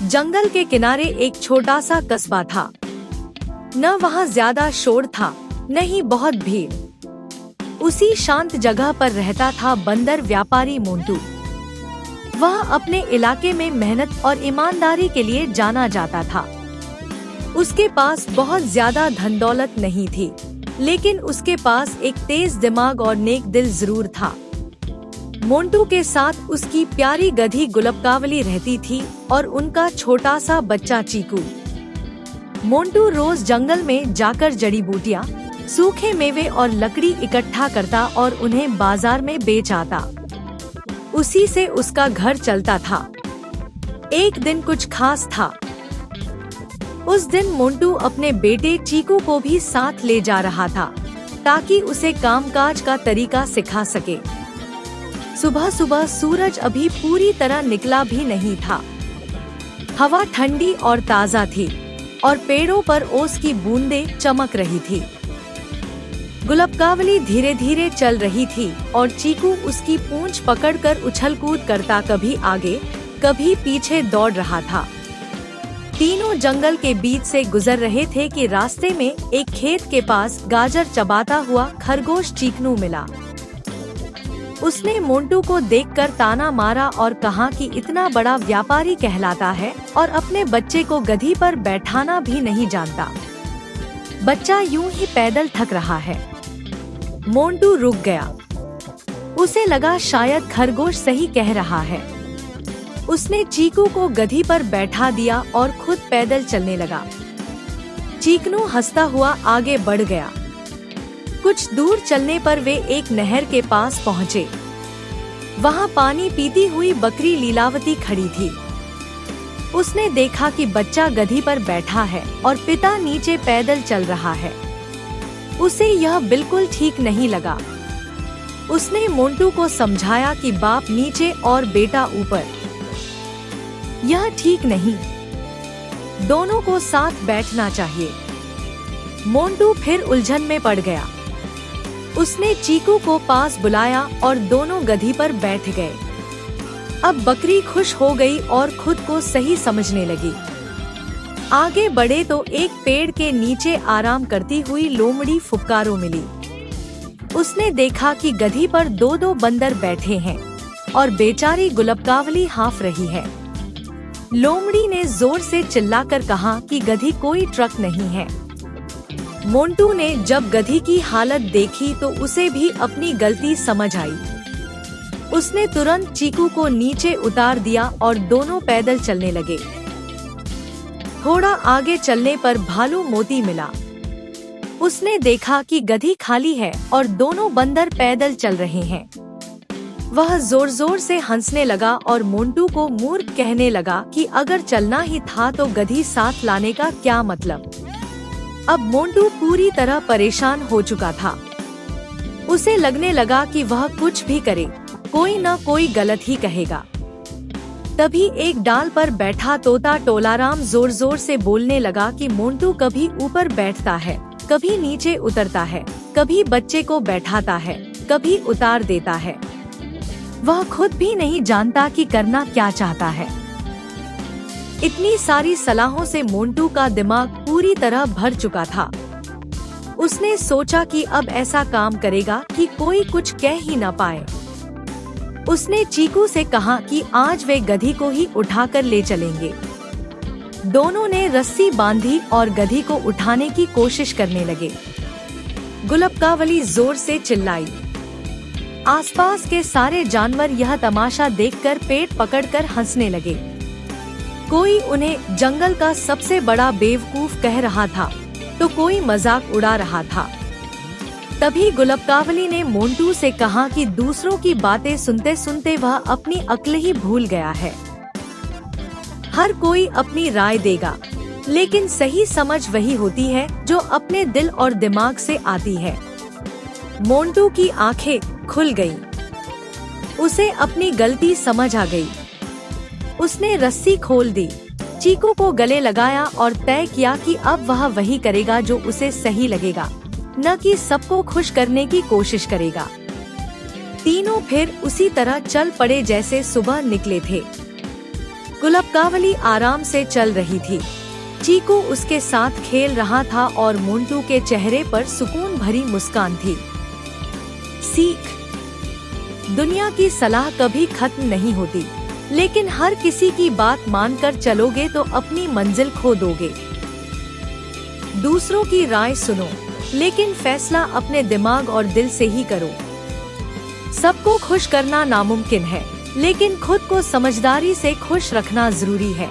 जंगल के किनारे एक छोटा सा कस्बा था। न वहाँ ज्यादा शोर था, न ही बहुत भीड़। उसी शांत जगह पर रहता था बंदर व्यापारी मोंटू। वह अपने इलाके में मेहनत और ईमानदारी के लिए जाना जाता था। उसके पास बहुत ज्यादा धन दौलत नहीं थी, लेकिन उसके पास एक तेज दिमाग और नेक दिल जरूर था। मोंटू के साथ उसकी प्यारी गधी गुलबकावली रहती थी और उनका छोटा सा बच्चा चीकू। मोंटू रोज जंगल में जाकर जड़ी बूटियाँ, सूखे मेवे और लकड़ी इकट्ठा करता और उन्हें बाजार में बेच आता। उसी से उसका घर चलता था। एक दिन कुछ खास था। उस दिन मोंटू अपने बेटे चीकू को भी साथ ले जा रहा था, ताकि उसे कामकाज का तरीका सिखा सके। सुबह सुबह सूरज अभी पूरी तरह निकला भी नहीं था। हवा ठंडी और ताज़ा थी और पेड़ों पर ओस की बूंदें चमक रही थी। गुलबकावली धीरे धीरे चल रही थी और चीकू उसकी पूंछ पकड़कर उछल कूद करता कभी आगे कभी पीछे दौड़ रहा था। तीनों जंगल के बीच से गुजर रहे थे कि रास्ते में एक खेत के पास गाजर चबाता हुआ खरगोश चीकनू मिला। उसने मोंटू को देखकर ताना मारा और कहा कि इतना बड़ा व्यापारी कहलाता है और अपने बच्चे को गधी पर बैठाना भी नहीं जानता। बच्चा यूं ही पैदल थक रहा है। मोंटू रुक गया। उसे लगा शायद खरगोश सही कह रहा है। उसने चीकू को गधी पर बैठा दिया और खुद पैदल चलने लगा। चीकनू हंसता हुआ आगे बढ़ गया। कुछ दूर चलने पर वे एक नहर के पास पहुँचे। वहाँ पानी पीती हुई बकरी लीलावती खड़ी थी। उसने देखा कि बच्चा गधी पर बैठा है और पिता नीचे पैदल चल रहा है। उसे यह बिल्कुल ठीक नहीं लगा। उसने मोंटू को समझाया कि बाप नीचे और बेटा ऊपर। यह ठीक नहीं, दोनों को साथ बैठना चाहिए। मोंटू फिर उलझन में पड़ गया। उसने चीकू को पास बुलाया और दोनों गधी पर बैठ गए। अब बकरी खुश हो गई और खुद को सही समझने लगी। आगे बढ़े तो एक पेड़ के नीचे आराम करती हुई लोमड़ी फुफकारों मिली। उसने देखा कि गधी पर दो दो बंदर बैठे हैं और बेचारी गुलबकावली हाँफ रही है। लोमड़ी ने जोर से चिल्लाकर कहा कि गधी कोई ट्रक नहीं है। मोंटू ने जब गधी की हालत देखी तो उसे भी अपनी गलती समझ आई। उसने तुरंत चीकू को नीचे उतार दिया और दोनों पैदल चलने लगे। थोड़ा आगे चलने पर भालू मोती मिला। उसने देखा कि गधी खाली है और दोनों बंदर पैदल चल रहे हैं। वह जोर जोर से हंसने लगा और मोंटू को मूर्ख कहने लगा कि अगर चलना ही था तो गधी साथ लाने का क्या मतलब। अब मोंटू पूरी तरह परेशान हो चुका था। उसे लगने लगा कि वह कुछ भी करे, कोई न कोई गलत ही कहेगा। तभी एक डाल पर बैठा तोता टोलाराम जोर जोर से बोलने लगा कि मोंटू कभी ऊपर बैठता है, कभी नीचे उतरता है, कभी बच्चे को बैठाता है, कभी उतार देता है। वह खुद भी नहीं जानता कि करना क्या चाहता है। इतनी सारी सलाहों से मोंटू का दिमाग पूरी तरह भर चुका था। उसने सोचा कि अब ऐसा काम करेगा कि कोई कुछ कह ही न पाए। उसने चीकू से कहा कि आज वे गधी को ही उठाकर ले चलेंगे। दोनों ने रस्सी बांधी और गधी को उठाने की कोशिश करने लगे। गुलबकावली जोर से चिल्लाई। आसपास के सारे जानवर यह तमाशा देखकर पेट पकड़कर हंसने लगे। कोई उन्हें जंगल का सबसे बड़ा बेवकूफ कह रहा था, तो कोई मजाक उड़ा रहा था। तभी गुलबकावली ने मोंटू से कहा कि दूसरों की बातें सुनते सुनते वह अपनी अक्ल ही भूल गया है। हर कोई अपनी राय देगा, लेकिन सही समझ वही होती है जो अपने दिल और दिमाग से आती है। मोंटू की आंखें खुल गईं। उसे अपनी गलती समझ आ गई। उसने रस्सी खोल दी, चीकू को गले लगाया और तय किया कि अब वह वही करेगा जो उसे सही लगेगा, न कि सबको खुश करने की कोशिश करेगा। तीनों फिर उसी तरह चल पड़े जैसे सुबह निकले थे। गुलबकावली आराम से चल रही थी। चीकू उसके साथ खेल रहा था और मोंटू के चेहरे पर सुकून भरी मुस्कान थी। सीख: दुनिया की सलाह कभी खत्म नहीं होती, लेकिन हर किसी की बात मानकर चलोगे तो अपनी मंजिल खो दोगे। दूसरों की राय सुनो, लेकिन फैसला अपने दिमाग और दिल से ही करो। सबको खुश करना नामुमकिन है, लेकिन खुद को समझदारी से खुश रखना जरूरी है।